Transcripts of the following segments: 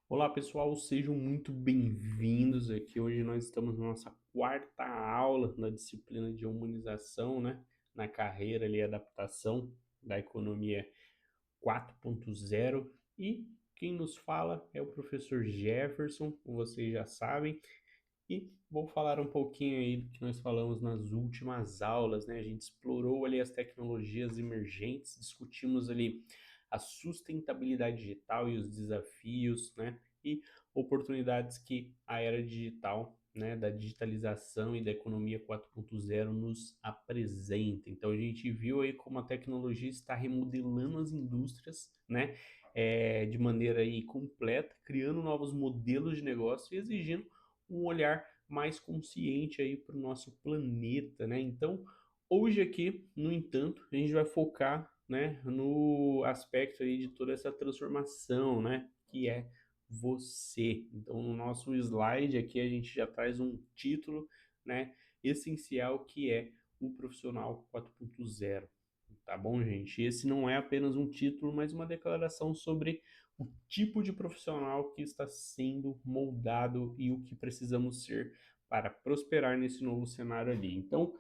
Olá pessoal, sejam muito bem-vindos aqui. Hoje nós estamos na nossa quarta aula da disciplina de humanização, né? Na carreira ali, adaptação da economia 4.0. E quem nos fala é o professor Jefferson, como vocês já sabem. E vou falar um pouquinho aí do que nós falamos nas últimas aulas, né? A gente explorou ali as tecnologias emergentes, discutimos ali a sustentabilidade digital e os desafios, né? E oportunidades que a era digital, né, da digitalização e da economia 4.0 nos apresenta. Então a gente viu aí como a tecnologia está remodelando as indústrias, né, de maneira aí completa, criando novos modelos de negócio e exigindo um olhar mais consciente aí para o nosso planeta, né? Então, hoje aqui, no entanto, a gente vai focar, né, no aspecto aí de toda essa transformação, né, que é você. Então, no nosso slide aqui a gente já traz um título, né, essencial que é o profissional 4.0. Tá bom, gente? Esse não é apenas um título, mas uma declaração sobre o tipo de profissional que está sendo moldado e o que precisamos ser para prosperar nesse novo cenário ali. Então,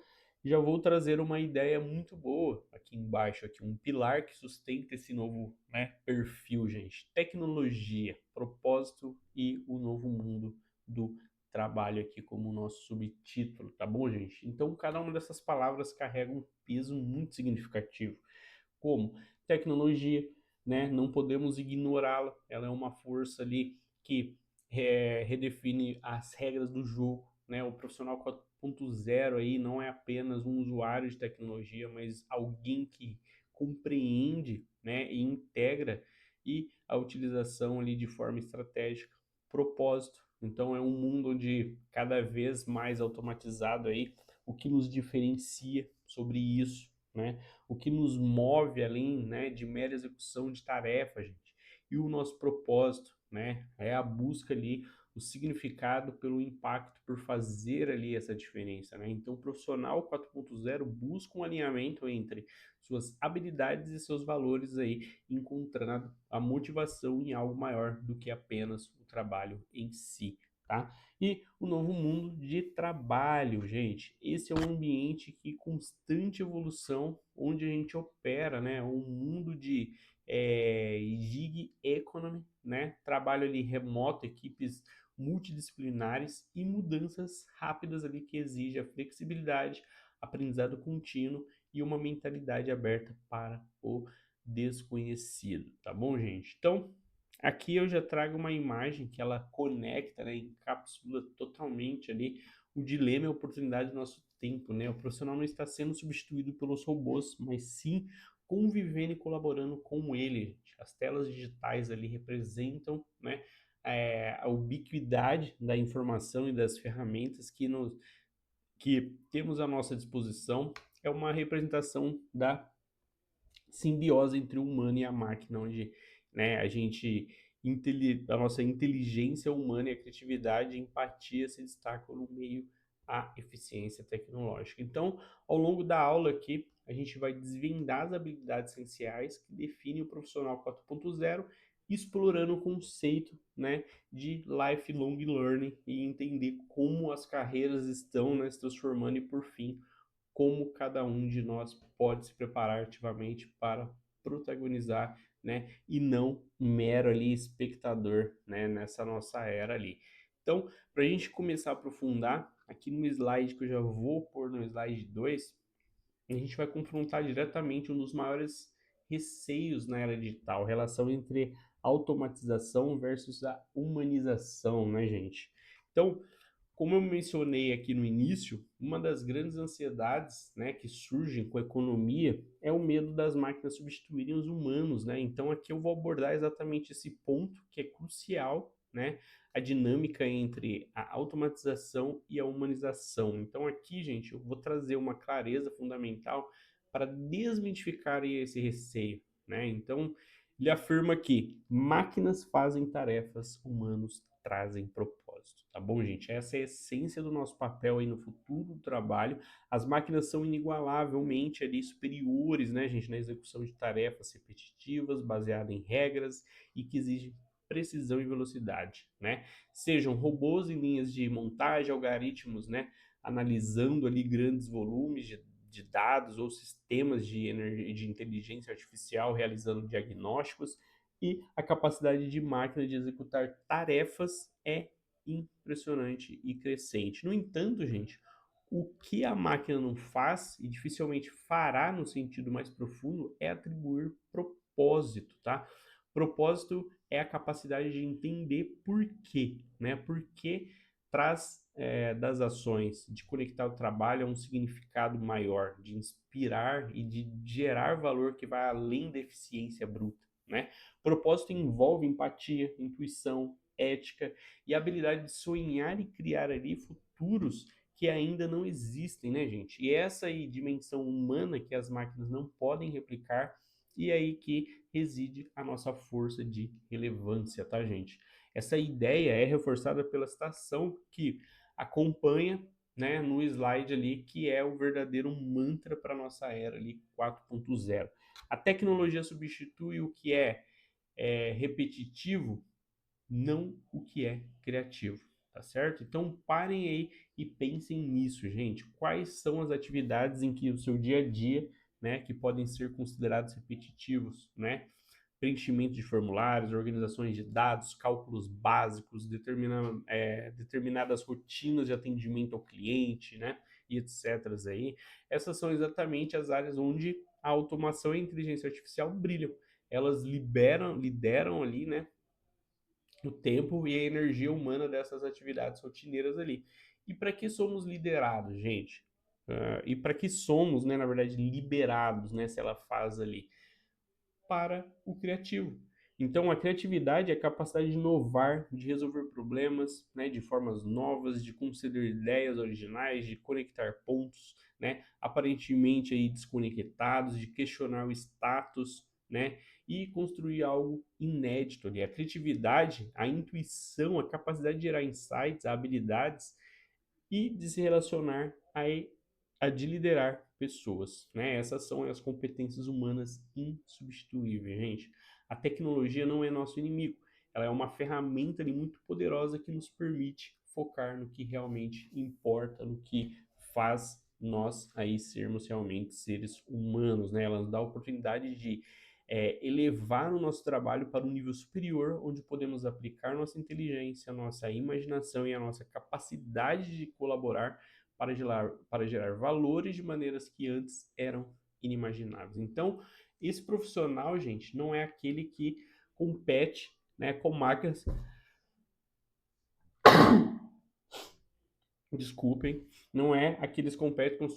já vou trazer uma ideia muito boa aqui embaixo, aqui um pilar que sustenta esse novo, né, perfil, gente. Tecnologia, propósito e o novo mundo do trabalho aqui como nosso subtítulo, tá bom, gente? Então, cada uma dessas palavras carrega um peso muito significativo, como tecnologia, né? Não podemos ignorá-la. Ela é uma força ali que redefine as regras do jogo, né? O profissional 4.0 aí não é apenas um usuário de tecnologia, mas alguém que compreende, né, e integra e a utilização ali de forma estratégica, propósito. Então é um mundo onde cada vez mais automatizado aí, o que nos diferencia sobre isso, né? O que nos move além, né, de mera execução de tarefa, gente. E o nosso propósito, né, é a busca ali, o significado pelo impacto, por fazer ali essa diferença, né? Então, o profissional 4.0 busca um alinhamento entre suas habilidades e seus valores aí, encontrando a motivação em algo maior do que apenas o trabalho em si, tá? E o novo mundo de trabalho, gente. Esse é um ambiente que constante evolução, onde a gente opera, né? Um mundo de gig economy, né? Trabalho ali remoto, equipes multidisciplinares e mudanças rápidas ali que exige a flexibilidade, aprendizado contínuo e uma mentalidade aberta para o desconhecido, tá bom, gente? Então, aqui eu já trago uma imagem que ela conecta, né, encapsula totalmente ali o dilema e a oportunidade do nosso tempo, né? O profissional não está sendo substituído pelos robôs, mas sim convivendo e colaborando com ele. As telas digitais ali representam, né, a ubiquidade da informação e das ferramentas que temos à nossa disposição. É uma representação da simbiose entre o humano e a máquina, onde, né, a nossa inteligência humana e a criatividade e empatia se destacam no meio à eficiência tecnológica. Então, ao longo da aula aqui, a gente vai desvendar as habilidades essenciais que definem o profissional 4.0, explorando o conceito, né, de lifelong learning e entender como as carreiras estão, né, se transformando e, por fim, como cada um de nós pode se preparar ativamente para protagonizar, né, e não um mero ali espectador, né, nessa nossa era ali. Então, para a gente começar a aprofundar, aqui no slide que eu já vou pôr no slide 2, a gente vai confrontar diretamente um dos maiores receios na era digital, a relação entre automatização versus a humanização, né, gente? Então, como eu mencionei aqui no início, uma das grandes ansiedades, né, que surgem com a economia é o medo das máquinas substituírem os humanos, né? Então aqui eu vou abordar exatamente esse ponto que é crucial, né? A dinâmica entre a automatização e a humanização. Então aqui, gente, eu vou trazer uma clareza fundamental para desmitificar esse receio, né? Então ele afirma que máquinas fazem tarefas, humanos trazem propósito, tá bom, gente? Essa é a essência do nosso papel aí no futuro do trabalho. As máquinas são inigualavelmente ali superiores, né, gente, na execução de tarefas repetitivas, baseadas em regras e que exigem precisão e velocidade, né? Sejam robôs em linhas de montagem, algoritmos, né? Analisando ali grandes volumes de dados ou sistemas de inteligência artificial realizando diagnósticos e a capacidade de máquina de executar tarefas é impressionante e crescente. No entanto, gente, o que a máquina não faz e dificilmente fará no sentido mais profundo é atribuir propósito, tá? Propósito é a capacidade de entender por quê, né? Por que traz das ações de conectar o trabalho a um significado maior, de inspirar e de gerar valor que vai além da eficiência bruta, né? Propósito envolve empatia, intuição, ética e a habilidade de sonhar e criar ali futuros que ainda não existem, né, gente? E essa aí dimensão humana que as máquinas não podem replicar, e é aí que reside a nossa força de relevância, tá, gente? Essa ideia é reforçada pela citação que acompanha, né, no slide ali, que é o verdadeiro mantra para nossa era ali 4.0. A tecnologia substitui o que é repetitivo, não o que é criativo, tá certo? Então parem aí e pensem nisso, gente. Quais são as atividades em que o seu dia a dia, né, que podem ser considerados repetitivos, né? Preenchimento de formulários, organizações de dados, cálculos básicos, determinadas rotinas de atendimento ao cliente, né? E etc. aí. Essas são exatamente as áreas onde a automação e a inteligência artificial brilham. Elas lideram ali, né? O tempo e a energia humana dessas atividades rotineiras ali. E para que somos liderados, gente? E para que somos, né, na verdade, liberados, né, se ela faz ali? Para o criativo. Então, a criatividade é a capacidade de inovar, de resolver problemas, né, de formas novas, de conceder ideias originais, de conectar pontos, né, aparentemente aí desconectados, de questionar o status, né, e construir algo inédito ali. A criatividade, a intuição, a capacidade de gerar insights, habilidades e de se relacionar a de liderar pessoas, né? Essas são as competências humanas insubstituíveis, gente. A tecnologia não é nosso inimigo, ela é uma ferramenta ali muito poderosa que nos permite focar no que realmente importa, no que faz nós aí sermos realmente seres humanos, né? Ela nos dá a oportunidade de elevar o nosso trabalho para um nível superior, onde podemos aplicar nossa inteligência, nossa imaginação e a nossa capacidade de colaborar para gerar valores de maneiras que antes eram inimagináveis. Então, esse profissional, gente, não é aquele que compete, né, com máquinas. Desculpem, não é aqueles que competem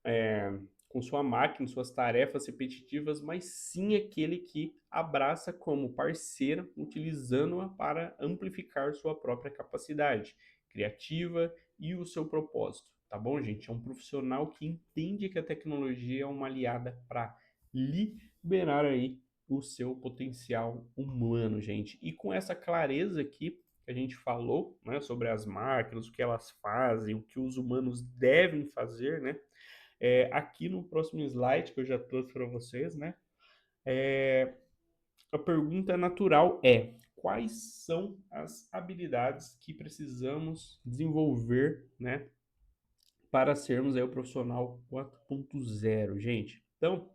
é, com sua máquina, suas tarefas repetitivas, mas sim aquele que abraça como parceiro, utilizando-a para amplificar sua própria capacidade criativa e o seu propósito, tá bom, gente? É um profissional que entende que a tecnologia é uma aliada para liberar aí o seu potencial humano, gente. E com essa clareza aqui, que a gente falou, né, sobre as máquinas, o que elas fazem, o que os humanos devem fazer, né? Aqui no próximo slide que eu já trouxe para vocês, né? A pergunta natural é: quais são as habilidades que precisamos desenvolver, né, para sermos aí o profissional 4.0, gente? Então,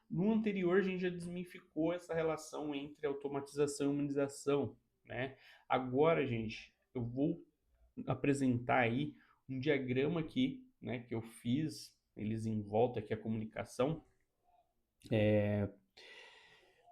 no anterior a gente já desmificou essa relação entre automatização e humanização, né? Agora, gente, eu vou apresentar aí um diagrama aqui, né, que eu fiz, eles em volta aqui a comunicação,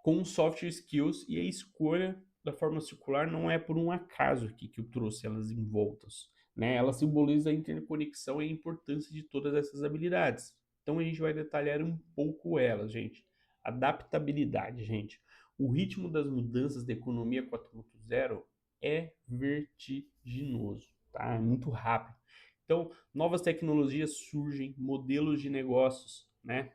com soft skills e a escolha da forma circular não é por um acaso aqui que eu trouxe elas em voltas, né? Ela simboliza a interconexão e a importância de todas essas habilidades. Então a gente vai detalhar um pouco elas, gente. Adaptabilidade, gente. O ritmo das mudanças da economia 4.0 é vertiginoso, tá? É muito rápido. Então, novas tecnologias surgem, modelos de negócios, né,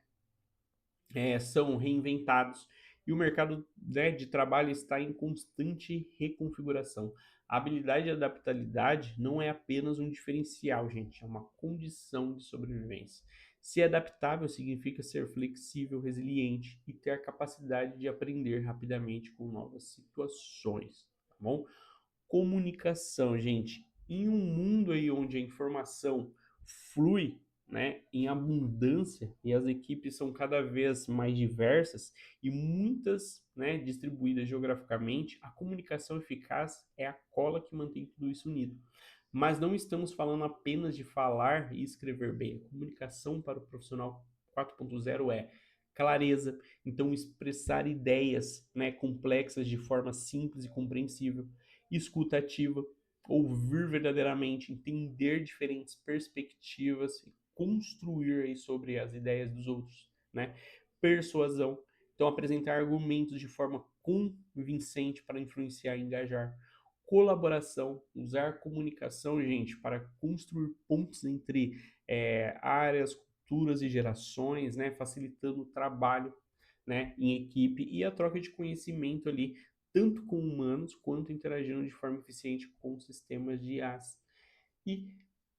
são reinventados e o mercado, né, de trabalho está em constante reconfiguração. A habilidade de adaptabilidade não é apenas um diferencial, gente, é uma condição de sobrevivência. Ser adaptável significa ser flexível, resiliente e ter a capacidade de aprender rapidamente com novas situações, tá bom? Comunicação, gente. Em um mundo aí onde a informação flui, né, em abundância e as equipes são cada vez mais diversas e muitas, né, distribuídas geograficamente, a comunicação eficaz é a cola que mantém tudo isso unido. Mas não estamos falando apenas de falar e escrever bem. A comunicação para o profissional 4.0 é clareza, então expressar ideias, né, complexas de forma simples e compreensível, escuta ativa, ouvir verdadeiramente, entender diferentes perspectivas e construir aí sobre as ideias dos outros, né? Persuasão, então apresentar argumentos de forma convincente para influenciar e engajar. Colaboração, usar comunicação, gente, para construir pontos entre áreas, culturas e gerações, né? Facilitando o trabalho, né, em equipe e a troca de conhecimento ali tanto com humanos quanto interagindo de forma eficiente com sistemas de IAs. E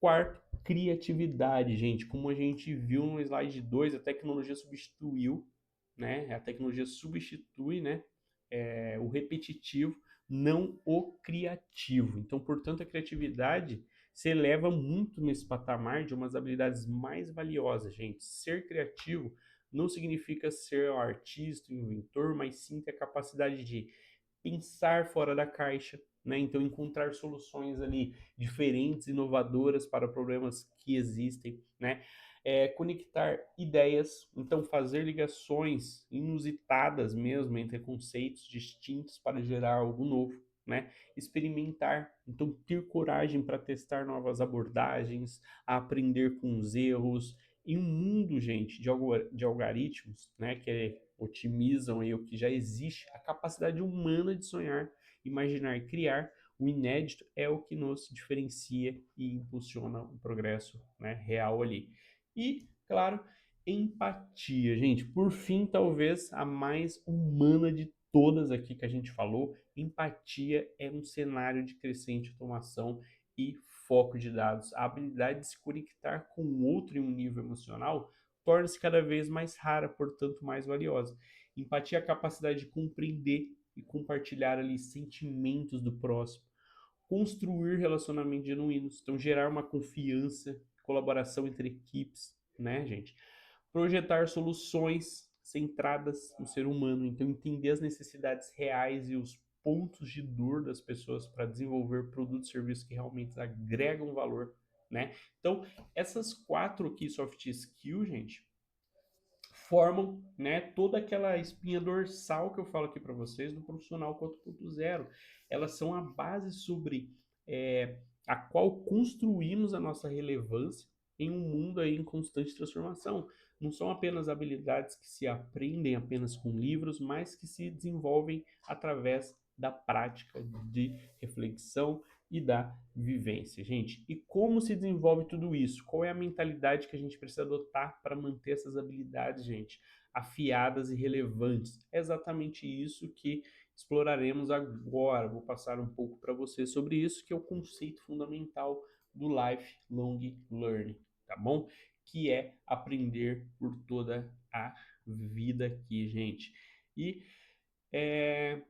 quarto, criatividade, gente. Como a gente viu no slide 2, a tecnologia substituiu, né? A tecnologia substitui, né? O repetitivo, não o criativo. Então, portanto, a criatividade se eleva muito nesse patamar de umas habilidades mais valiosas, gente. Ser criativo não significa ser um artista, um inventor, mas sim ter a capacidade de pensar fora da caixa, né? Então encontrar soluções ali diferentes, inovadoras para problemas que existem, né? Conectar ideias, então fazer ligações inusitadas mesmo entre conceitos distintos para gerar algo novo, né? Experimentar, então ter coragem para testar novas abordagens, aprender com os erros. Em um mundo, gente, de algoritmos, né, que otimizam aí o que já existe, a capacidade humana de sonhar, imaginar e criar o inédito é o que nos diferencia e impulsiona o progresso, né, real ali. E, claro, empatia, gente. Por fim, talvez a mais humana de todas aqui que a gente falou, empatia é um cenário de crescente automação e foco de dados. A habilidade de se conectar com o outro em um nível emocional torna-se cada vez mais rara, portanto mais valiosa. Empatia é a capacidade de compreender e compartilhar ali sentimentos do próximo, construir relacionamentos genuínos, então gerar uma confiança, colaboração entre equipes, né, gente? Projetar soluções centradas no ser humano, então entender as necessidades reais e os pontos de dor das pessoas para desenvolver produtos e serviços que realmente agregam valor, né? Então, essas quatro aqui soft skills, gente, formam, né, toda aquela espinha dorsal que eu falo aqui para vocês do profissional 4.0. Elas são a base sobre a qual construímos a nossa relevância em um mundo aí em constante transformação. Não são apenas habilidades que se aprendem apenas com livros, mas que se desenvolvem através da prática de reflexão e da vivência, gente. E como se desenvolve tudo isso? Qual é a mentalidade que a gente precisa adotar para manter essas habilidades, gente, afiadas e relevantes? É exatamente isso que exploraremos agora. Vou passar um pouco para você sobre isso, que é o conceito fundamental do lifelong learning, tá bom? Que é aprender por toda a vida aqui, gente. E é,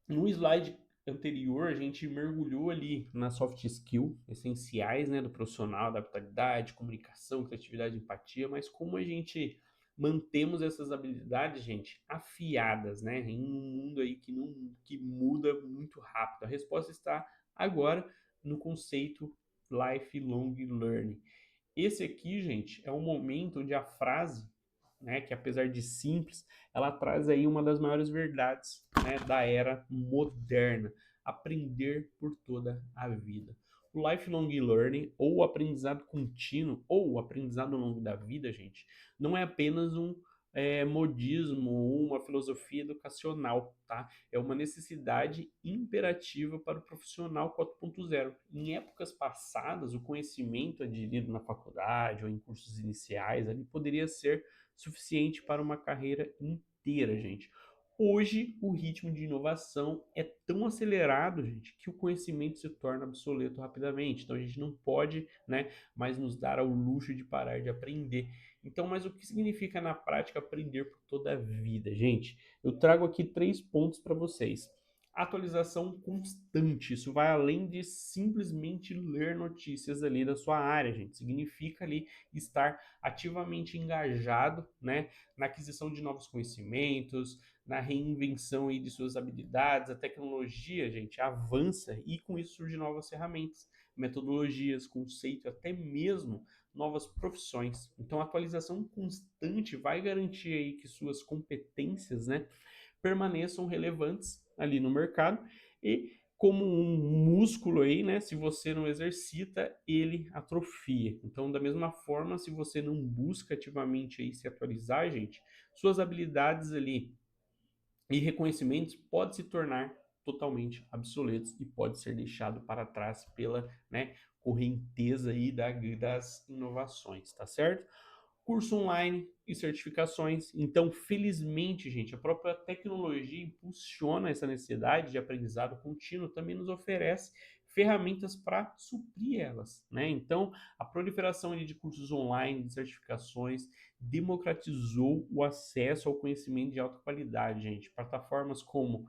no slide anterior, a gente mergulhou ali na soft skill essenciais, né, do profissional, adaptabilidade, comunicação, criatividade, empatia, mas como a gente mantemos essas habilidades, gente, afiadas, né, em um mundo aí que muda muito rápido. A resposta está agora no conceito lifelong learning. Esse aqui, gente, é um momento onde a frase, né, que apesar de simples, ela traz aí uma das maiores verdades, né, da era moderna, aprender por toda a vida. O lifelong learning, ou o aprendizado contínuo, ou o aprendizado ao longo da vida, gente, não é apenas um modismo ou uma filosofia educacional, tá? É uma necessidade imperativa para o profissional 4.0. Em épocas passadas, o conhecimento adquirido na faculdade ou em cursos iniciais ali poderia ser suficiente para uma carreira inteira, gente. Hoje, o ritmo de inovação é tão acelerado, gente, que o conhecimento se torna obsoleto rapidamente. Então, a gente não pode, né, mais nos dar ao luxo de parar de aprender. Então, mas o que significa na prática aprender por toda a vida, gente? Eu trago aqui 3 pontos para vocês. Atualização constante, isso vai além de simplesmente ler notícias ali da sua área, gente. Significa ali estar ativamente engajado, né, na aquisição de novos conhecimentos, na reinvenção aí de suas habilidades. A tecnologia, gente, avança e com isso surgem novas ferramentas, metodologias, conceitos, até mesmo novas profissões. Então, a atualização constante vai garantir aí que suas competências, né, permaneçam relevantes ali no mercado e como um músculo aí, né, se você não exercita, ele atrofia. Então, da mesma forma, se você não busca ativamente aí se atualizar, gente, suas habilidades ali e reconhecimentos pode se tornar totalmente obsoletos e pode ser deixado para trás pela, né, correnteza aí das inovações, tá certo? Curso online e certificações. Então, felizmente, gente, a própria tecnologia impulsiona essa necessidade de aprendizado contínuo, também nos oferece ferramentas para suprir elas, né? Então, a proliferação de cursos online, de certificações, democratizou o acesso ao conhecimento de alta qualidade, gente. Plataformas como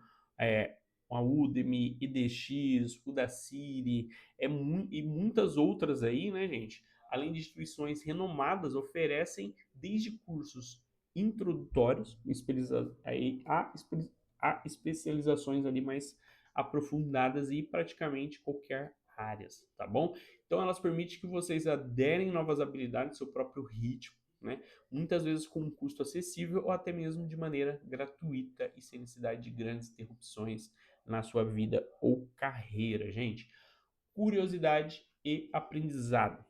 a Udemy, IDX, Udacity, e muitas outras aí, né, gente? Além de instituições renomadas, oferecem desde cursos introdutórios a especializações ali mais aprofundadas e praticamente qualquer áreas, tá bom? Então elas permitem que vocês aderem novas habilidades no seu próprio ritmo, né? Muitas vezes com um custo acessível ou até mesmo de maneira gratuita e sem necessidade de grandes interrupções na sua vida ou carreira, gente. Curiosidade e aprendizado.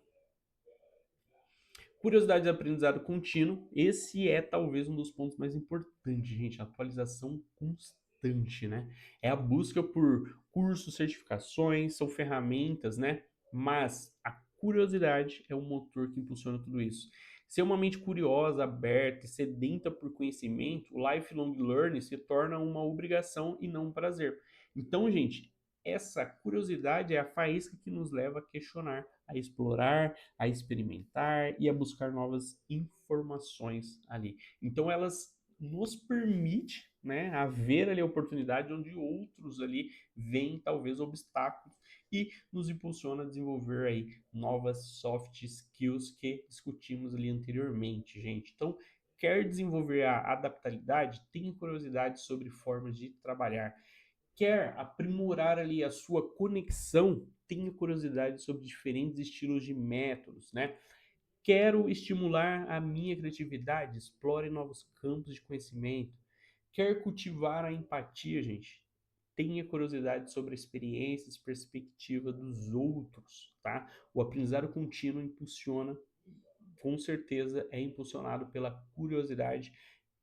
Curiosidade de aprendizado contínuo, esse é talvez um dos pontos mais importantes, gente, a atualização constante, né? É a busca por cursos, certificações, são ferramentas, né? Mas a curiosidade é o motor que impulsiona tudo isso. Ser uma mente curiosa, aberta e sedenta por conhecimento, o lifelong learning se torna uma obrigação e não um prazer. Então, gente, essa curiosidade é a faísca que nos leva a questionar, a explorar, a experimentar e a buscar novas informações ali. Então elas nos permite, né, haver ali a oportunidade onde outros ali veem talvez obstáculos e nos impulsiona a desenvolver aí novas soft skills que discutimos ali anteriormente, gente. Então, quer desenvolver a adaptabilidade, tenha curiosidade sobre formas de trabalhar. Quer aprimorar ali a sua conexão, tenha curiosidade sobre diferentes estilos de métodos, né? Quero estimular a minha criatividade, explore novos campos de conhecimento. Quer cultivar a empatia, gente? Tenha curiosidade sobre a experiência e perspectiva dos outros, tá? O aprendizado contínuo impulsiona, com certeza é impulsionado pela curiosidade,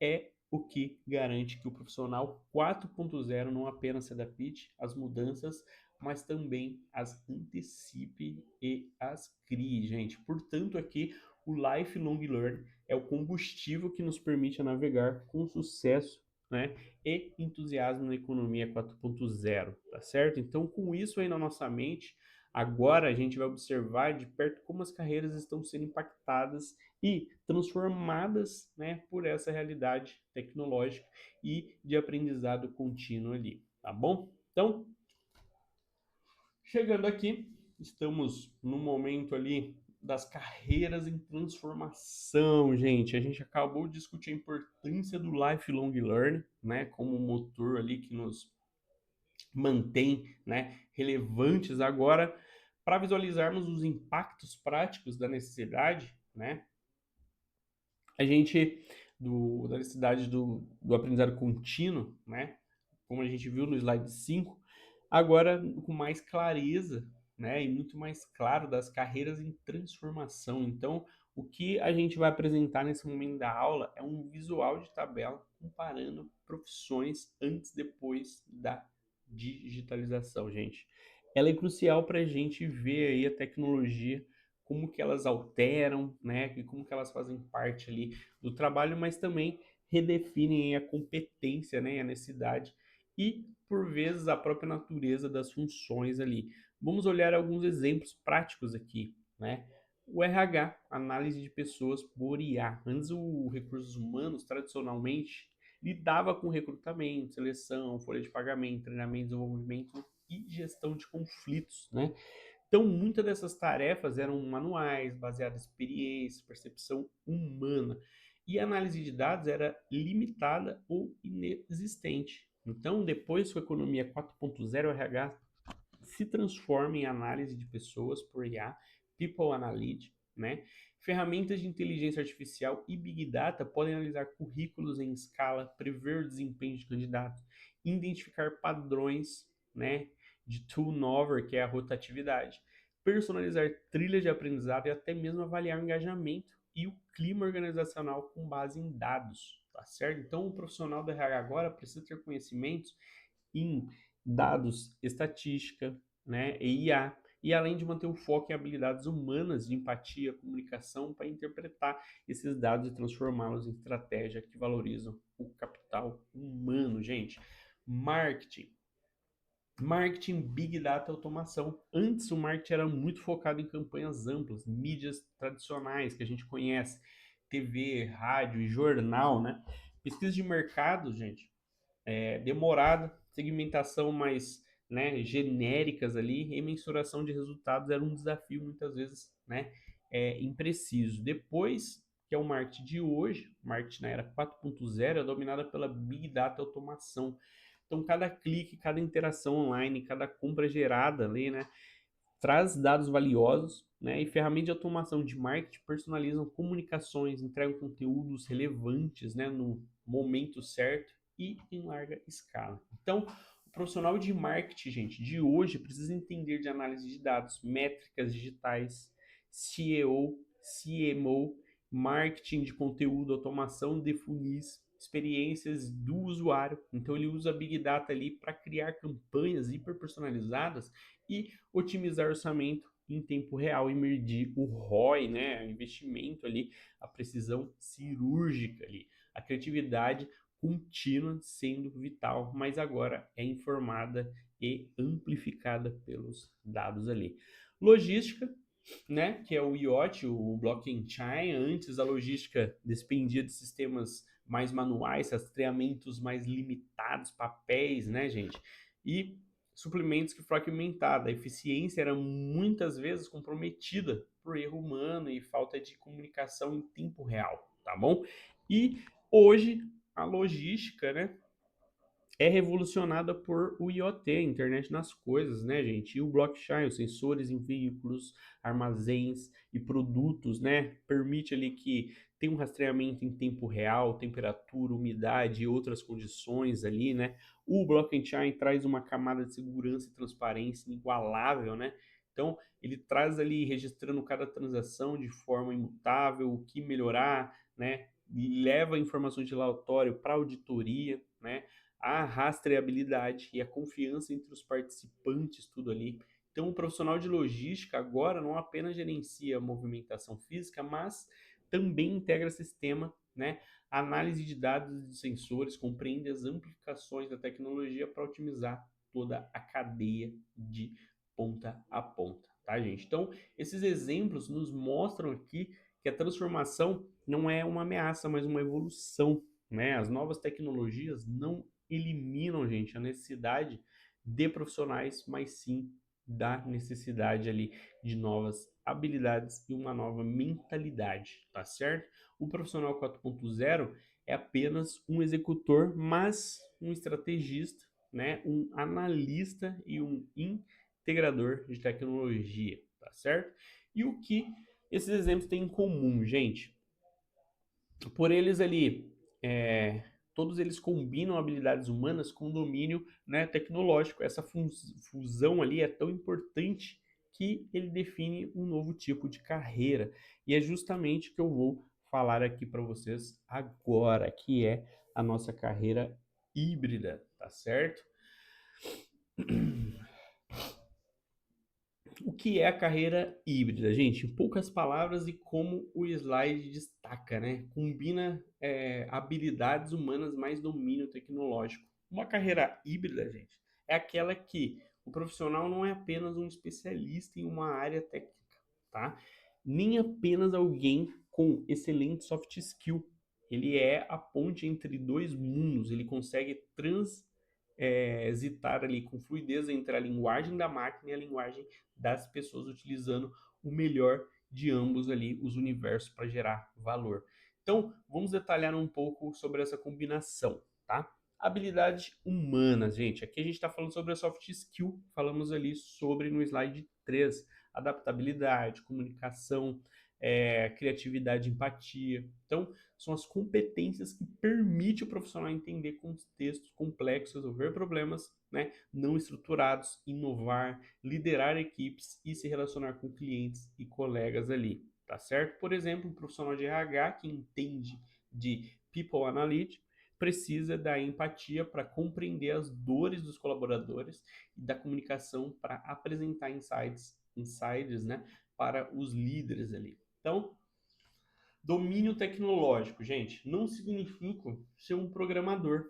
é o que garante que o profissional 4.0 não apenas se adapte às mudanças, mas também as antecipe e as crie, gente. Portanto, aqui o lifelong learn é o combustível que nos permite navegar com sucesso, né, e entusiasmo na economia 4.0, tá certo? Então, com isso aí na nossa mente, agora a gente vai observar de perto como as carreiras estão sendo impactadas e transformadas, né, por essa realidade tecnológica e de aprendizado contínuo ali, tá bom? Então, chegando aqui, estamos no momento ali das carreiras em transformação, gente. A gente acabou de discutir a importância do lifelong learning, né, como motor ali que nos mantém, né, relevantes agora para visualizarmos os impactos práticos da necessidade, né, a gente da necessidade do aprendizado contínuo, né? Como a gente viu no slide 5, agora com mais clareza, né? E muito mais claro das carreiras em transformação. Então, o que a gente vai apresentar nesse momento da aula é um visual de tabela comparando profissões antes e depois da digitalização, gente. Ela é crucial para a gente ver aí a tecnologia, como que elas alteram, né, e como que elas fazem parte ali do trabalho, mas também redefinem a competência, né, e a necessidade e, por vezes, a própria natureza das funções ali. Vamos olhar alguns exemplos práticos aqui, né? O RH, análise de pessoas por IA. Antes, o recursos humanos, tradicionalmente, lidava com recrutamento, seleção, folha de pagamento, treinamento, desenvolvimento e gestão de conflitos, né? Então, muitas dessas tarefas eram manuais, baseadas em experiência, percepção humana. E a análise de dados era limitada ou inexistente. Então, depois que a economia 4.0, o RH se transforma em análise de pessoas por IA, People Analytics, né? Ferramentas de inteligência artificial e Big Data podem analisar currículos em escala, prever o desempenho de candidatos, identificar padrões, né, de turnover, que é a rotatividade, personalizar trilhas de aprendizado e até mesmo avaliar o engajamento e o clima organizacional com base em dados, tá certo? Então, o profissional do RH agora precisa ter conhecimentos em dados, estatística, né, e IA, e além de manter o foco em habilidades humanas de empatia, comunicação, para interpretar esses dados e transformá-los em estratégia que valorizam o capital humano, gente. Marketing. Marketing, Big Data, automação. Antes o marketing era muito focado em campanhas amplas, mídias tradicionais que a gente conhece, TV, rádio e jornal, né? Pesquisa de mercado, gente, demorada, segmentação mais, né, genéricas ali, e mensuração de resultados era um desafio muitas vezes, né, impreciso. Depois, que é o marketing de hoje, o marketing na era 4.0 é dominada pela Big Data automação. Então, cada clique, cada interação online, cada compra gerada ali, né, traz dados valiosos, né, e ferramentas de automação de marketing personalizam comunicações, entregam conteúdos relevantes, né, no momento certo e em larga escala. Então, o profissional de marketing, gente, de hoje precisa entender de análise de dados, métricas digitais, SEO, CMO, marketing de conteúdo, automação de funis, experiências do usuário. Então, ele usa a Big Data ali para criar campanhas hiper personalizadas e otimizar orçamento em tempo real e medir o ROI, né, o investimento ali, a precisão cirúrgica ali, a criatividade contínua sendo vital, mas agora é informada e amplificada pelos dados ali. Logística, né, que é o IoT, o blockchain. Antes a logística dependia de sistemas mais manuais, rastreamentos mais limitados, papéis, né, gente? E suplementos que fragmentada. A eficiência era muitas vezes comprometida por erro humano e falta de comunicação em tempo real, tá bom? E hoje a logística, né, é revolucionada por o IoT, Internet das Coisas, né, gente? E o blockchain, os sensores em veículos, armazéns e produtos, né? Permite ali que tenha um rastreamento em tempo real, temperatura, umidade e outras condições ali, né? O blockchain traz uma camada de segurança e transparência inigualável, né? Então, ele traz ali, registrando cada transação de forma imutável, o que melhorar, né? E leva informações de relatório para auditoria, né? A rastreabilidade e a confiança entre os participantes, tudo ali. Então, o profissional de logística agora não apenas gerencia a movimentação física, mas também integra sistema, né? Análise de dados de sensores, compreende as amplificações da tecnologia para otimizar toda a cadeia de ponta a ponta, tá, gente? Então, esses exemplos nos mostram aqui que a transformação não é uma ameaça, mas uma evolução, né? As novas tecnologias não eliminam, gente, a necessidade de profissionais, mas sim da necessidade ali de novas habilidades e uma nova mentalidade, tá certo? O profissional 4.0 é apenas um executor, mas um estrategista, né? Um analista e um integrador de tecnologia, tá certo? E o que esses exemplos têm em comum, gente? Por eles ali, todos eles combinam habilidades humanas com domínio, né, tecnológico. Essa fusão ali é tão importante que ele define um novo tipo de carreira. E é justamente o que eu vou falar aqui para vocês agora, que é a nossa carreira híbrida, tá certo? O que é a carreira híbrida, gente? Em poucas palavras e como o slide destaca, né? Combina habilidades humanas mais domínio tecnológico. Uma carreira híbrida, gente, é aquela que o profissional não é apenas um especialista em uma área técnica, tá? Nem apenas alguém com excelente soft skill. Ele é a ponte entre dois mundos. Ele consegue transitar ali com fluidez entre a linguagem da máquina e a linguagem das pessoas, utilizando o melhor de ambos ali, os universos, para gerar valor. Então, vamos detalhar um pouco sobre essa combinação, tá? Habilidades humanas, gente. Aqui a gente está falando sobre a soft skill, falamos ali sobre no slide 3, adaptabilidade, comunicação, criatividade, empatia. Então, são as competências que permitem o profissional entender contextos complexos, resolver problemas, né, não estruturados, inovar, liderar equipes e se relacionar com clientes e colegas ali, tá certo? Por exemplo, um profissional de RH que entende de People Analytics precisa da empatia para compreender as dores dos colaboradores e da comunicação para apresentar insights, né, para os líderes ali. Então, domínio tecnológico, gente, não significa ser um programador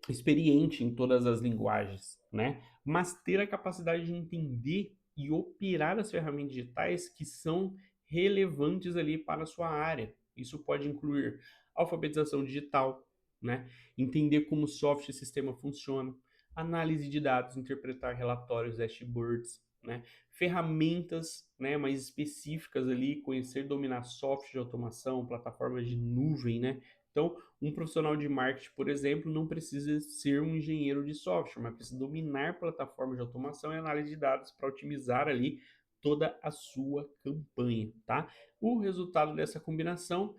experiente em todas as linguagens, né? Mas ter a capacidade de entender e operar as ferramentas digitais que são relevantes ali para a sua área. Isso pode incluir alfabetização digital, né? Entender como o software e sistema funciona, análise de dados, interpretar relatórios, dashboards, né? Ferramentas, né, mais específicas ali, conhecer, dominar software de automação, plataformas de nuvem, né? Então, um profissional de marketing, por exemplo, não precisa ser um engenheiro de software, mas precisa dominar plataformas de automação e análise de dados para otimizar ali toda a sua campanha, tá? O resultado dessa combinação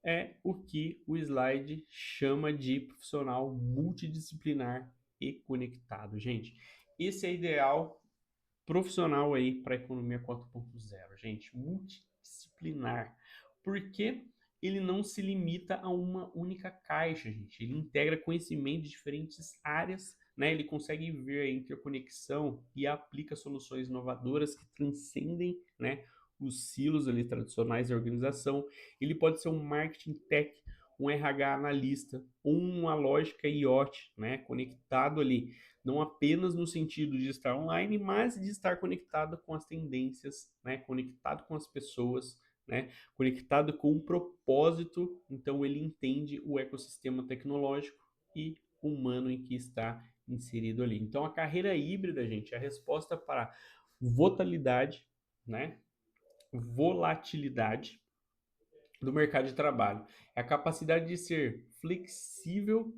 é o que o slide chama de profissional multidisciplinar e conectado, gente. Esse é ideal profissional aí para a economia 4.0, gente, multidisciplinar, porque ele não se limita a uma única caixa, gente. Ele integra conhecimento de diferentes áreas, né? Ele consegue ver a interconexão e aplica soluções inovadoras que transcendem, né, os silos ali tradicionais da organização. Ele pode ser um marketing tech, um RH analista, ou uma lógica IoT, né, conectado ali não apenas no sentido de estar online, mas de estar conectado com as tendências, né? Conectado com as pessoas, né? Conectado com o propósito. Então ele entende o ecossistema tecnológico e humano em que está inserido ali. Então a carreira híbrida, gente, é a resposta para volatilidade, né? Volatilidade do mercado de trabalho. É a capacidade de ser flexível,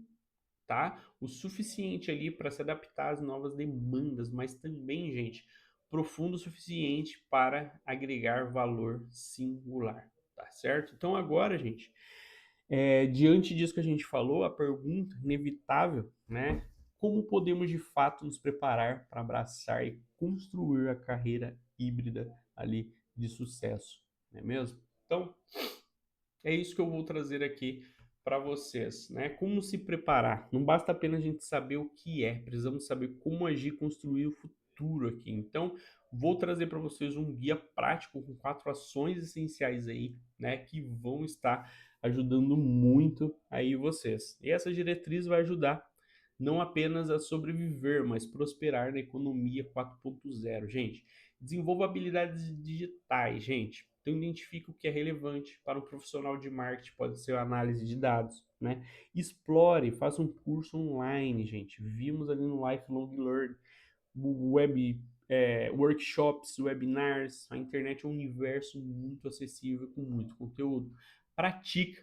tá? O suficiente ali para se adaptar às novas demandas, mas também, gente, profundo o suficiente para agregar valor singular, tá certo? Então agora, gente, diante disso que a gente falou, a pergunta inevitável, né? Como podemos de fato nos preparar para abraçar e construir a carreira híbrida ali de sucesso, não é mesmo? Então, é isso que eu vou trazer aqui para vocês, né? Como se preparar. Não basta apenas a gente saber o que é, precisamos saber como agir e construir o futuro aqui. Então, vou trazer para vocês um guia prático com 4 ações essenciais aí, né, que vão estar ajudando muito aí vocês. E essa diretriz vai ajudar não apenas a sobreviver, mas prosperar na economia 4.0, gente. Desenvolva habilidades digitais, gente. Então, identifique o que é relevante para um profissional de marketing, pode ser a análise de dados, né? Explore, faça um curso online, gente. Vimos ali no Lifelong Learn, workshops, webinars. A internet é um universo muito acessível, com muito conteúdo. Pratica.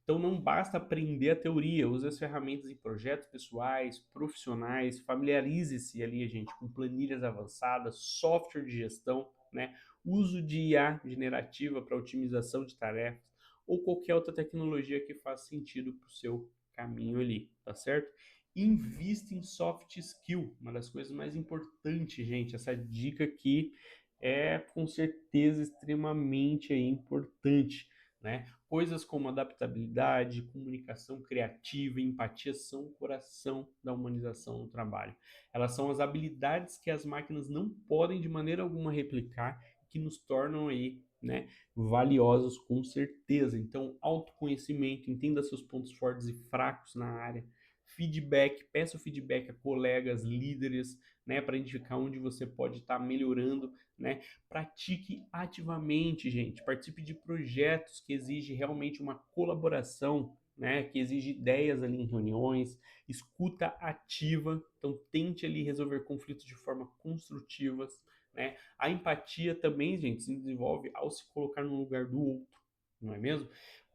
Então não basta aprender a teoria, use as ferramentas em projetos pessoais, profissionais, familiarize-se ali, gente, com planilhas avançadas, software de gestão, né? Uso de IA generativa para otimização de tarefas ou qualquer outra tecnologia que faça sentido para o seu caminho ali, tá certo? Invista em soft skill, uma das coisas mais importantes, gente. Essa dica aqui é com certeza extremamente aí, importante. né? Coisas como adaptabilidade, comunicação criativa e empatia são o coração da humanização no trabalho. Elas são as habilidades que as máquinas não podem de maneira alguma replicar, que nos tornam aí, né, valiosos com certeza. Então, autoconhecimento, entenda seus pontos fortes e fracos na área. Feedback, peça o feedback a colegas, líderes, né, para identificar onde você pode estar melhorando, né? Pratique ativamente, gente. Participe de projetos que exigem realmente uma colaboração, né? Que exige ideias ali em reuniões, escuta ativa. Então, tente ali resolver conflitos de forma construtiva, né? A empatia também, gente, se desenvolve ao se colocar no lugar do outro, não é mesmo?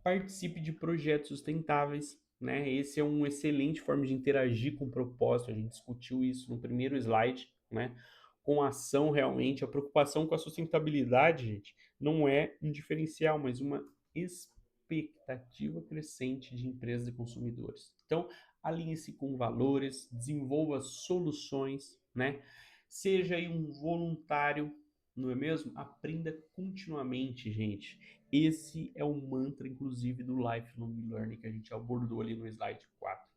Participe de projetos sustentáveis, né? Esse é uma excelente forma de interagir com o propósito. A gente discutiu isso no primeiro slide, né? Com ação realmente. A preocupação com a sustentabilidade, gente, não é um diferencial, mas uma expectativa crescente de empresas e consumidores. Então, alinhe-se com valores, desenvolva soluções, né? Seja aí um voluntário, não é mesmo? Aprenda continuamente, gente. Esse é o mantra, inclusive, do Lifelong Learning que a gente abordou ali no slide 4.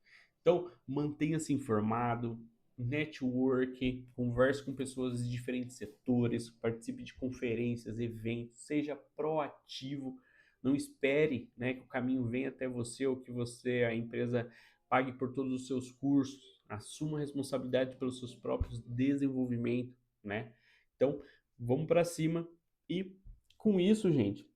Então, mantenha-se informado, network, converse com pessoas de diferentes setores, participe de conferências, eventos, seja proativo, não espere, né, que o caminho venha até você ou que você, a empresa, pague por todos os seus cursos, assuma a responsabilidade pelos seus próprios desenvolvimentos, né? Então, vamos para cima e com isso, gente,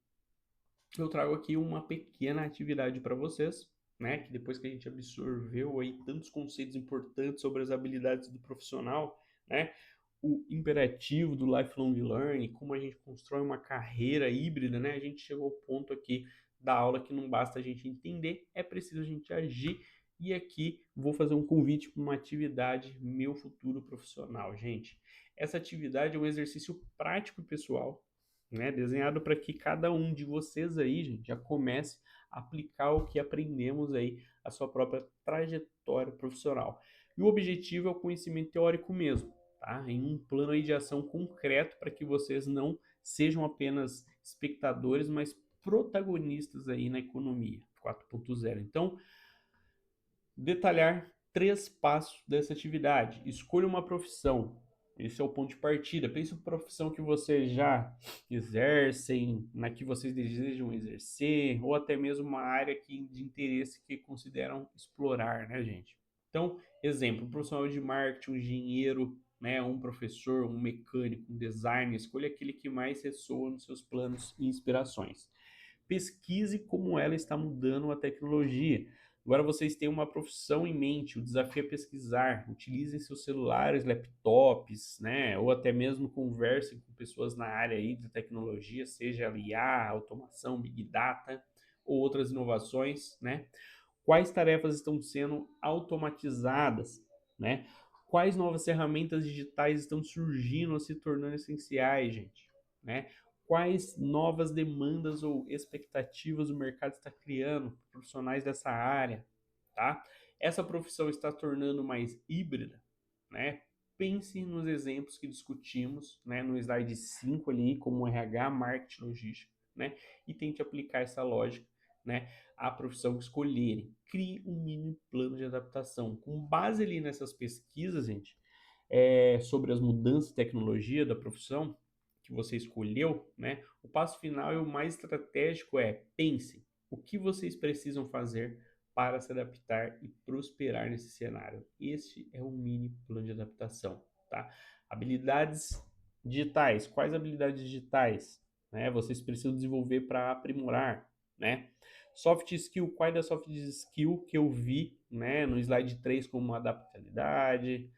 eu trago aqui uma pequena atividade para vocês, né? Que depois que a gente absorveu aí tantos conceitos importantes sobre as habilidades do profissional, né? O imperativo do lifelong learning, como a gente constrói uma carreira híbrida, né? A gente chegou ao ponto aqui da aula que não basta a gente entender, é preciso a gente agir. E aqui vou fazer um convite para uma atividade Meu Futuro Profissional, gente. Essa atividade é um exercício prático e pessoal, né? Desenhado para que cada um de vocês aí, gente, já comece a aplicar o que aprendemos aí, a sua própria trajetória profissional. E o objetivo é o conhecimento teórico mesmo, tá? Em um plano aí de ação concreto para que vocês não sejam apenas espectadores, mas protagonistas aí na economia 4.0. Então, detalhar 3 passos dessa atividade. Escolha uma profissão. Esse é o ponto de partida. Pense em uma profissão que vocês já exercem, na que vocês desejam exercer, ou até mesmo uma área de interesse que consideram explorar, né, gente? Então, exemplo, um profissional de marketing, um engenheiro, né, um professor, um mecânico, um designer, escolha aquele que mais ressoa nos seus planos e inspirações. Pesquise como ela está mudando a tecnologia. Agora vocês têm uma profissão em mente, o desafio é pesquisar, utilizem seus celulares, laptops, né, ou até mesmo conversem com pessoas na área aí de tecnologia, seja IA, automação, Big Data ou outras inovações, né? Quais tarefas estão sendo automatizadas, né? Quais novas ferramentas digitais estão surgindo ou se tornando essenciais, gente, né? Quais novas demandas ou expectativas o mercado está criando para profissionais dessa área, tá? Essa profissão está tornando mais híbrida, né? Pense nos exemplos que discutimos, né, no slide 5 ali, como RH, marketing, logística, né? E tente aplicar essa lógica, né, à profissão que escolherem. Crie um mini plano de adaptação. Com base ali nessas pesquisas, gente, sobre as mudanças de tecnologia da profissão que você escolheu, né? O passo final e o mais estratégico é pense o que vocês precisam fazer para se adaptar e prosperar nesse cenário. Este é o mini plano de adaptação, tá? Habilidades digitais. Quais habilidades digitais, né, vocês precisam desenvolver para aprimorar, né? Soft skill, qual é da soft skill que eu vi, né, no slide 3 como adaptabilidade,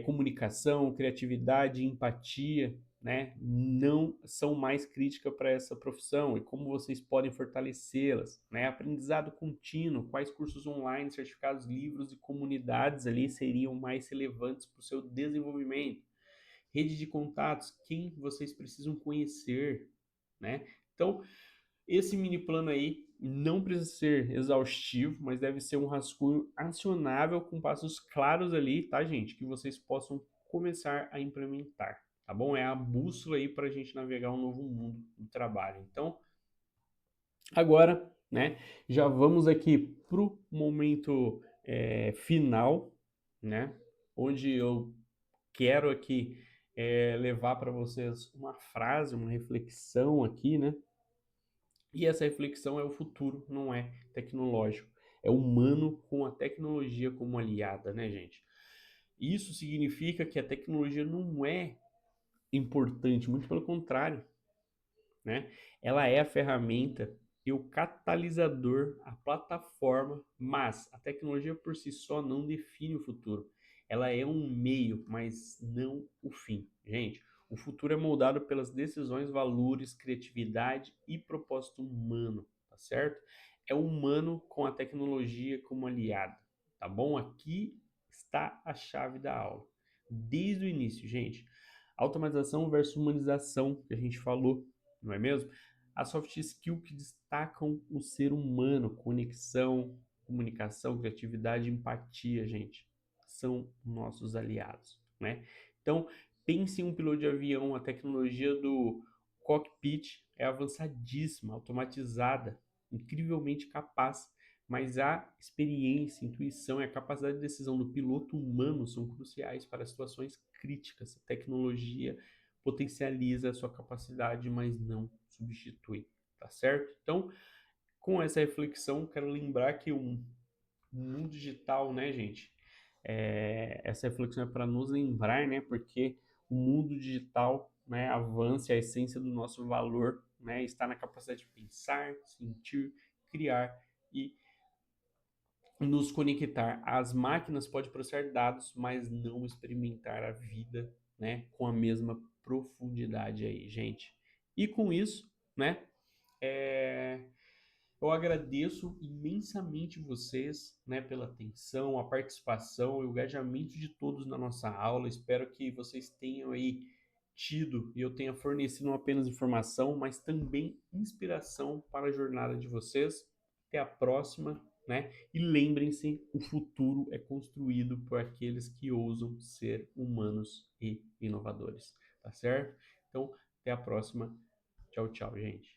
comunicação, criatividade, empatia, né, não são mais críticas para essa profissão e como vocês podem fortalecê-las, né? Aprendizado contínuo, quais cursos online, certificados, livros e comunidades ali seriam mais relevantes para o seu desenvolvimento? Rede de contatos, quem vocês precisam conhecer, né? Então, esse mini plano aí não precisa ser exaustivo, mas deve ser um rascunho acionável com passos claros ali, tá, gente? Que vocês possam começar a implementar, tá bom? É a bússola aí para a gente navegar um novo mundo do trabalho. Então, Agora, né, já vamos aqui pro momento final, né, onde eu quero aqui levar para vocês uma frase, uma reflexão aqui, né? E essa reflexão é o futuro, não é tecnológico. É humano com a tecnologia como aliada, né, gente? Isso significa que a tecnologia não é importante, muito pelo contrário, né? Ela é a ferramenta e o catalisador, a plataforma, mas a tecnologia por si só não define o futuro. Ela é um meio, mas não o fim. Gente, o futuro é moldado pelas decisões, valores, criatividade e propósito humano, tá certo? É o humano com a tecnologia como aliada, tá bom? Aqui está a chave da aula. Desde o início, gente. Automatização versus humanização, que a gente falou, não é mesmo? As soft skills que destacam o ser humano, conexão, comunicação, criatividade, empatia, gente, são nossos aliados, né? Então, pense em um piloto de avião, a tecnologia do cockpit é avançadíssima, automatizada, incrivelmente capaz, mas a experiência, intuição e a capacidade de decisão do piloto humano são cruciais para situações críticas. A tecnologia potencializa a sua capacidade, mas não substitui, tá certo? Então, com essa reflexão, quero lembrar que o mundo digital, né, gente? Essa reflexão é para nos lembrar, né? Porque o mundo digital, né, avança e a essência do nosso valor, né, está na capacidade de pensar, sentir, criar e nos conectar. As máquinas podem processar dados, mas não experimentar a vida, né, com a mesma profundidade aí, gente. E com isso, né, é, eu agradeço imensamente vocês, né, pela atenção, a participação e o engajamento de todos na nossa aula. Espero que vocês tenham aí tido e eu tenha fornecido não apenas informação, mas também inspiração para a jornada de vocês. Até a próxima, né? E lembrem-se, o futuro é construído por aqueles que ousam ser humanos e inovadores, tá certo? Então, até a próxima. Tchau, tchau, gente.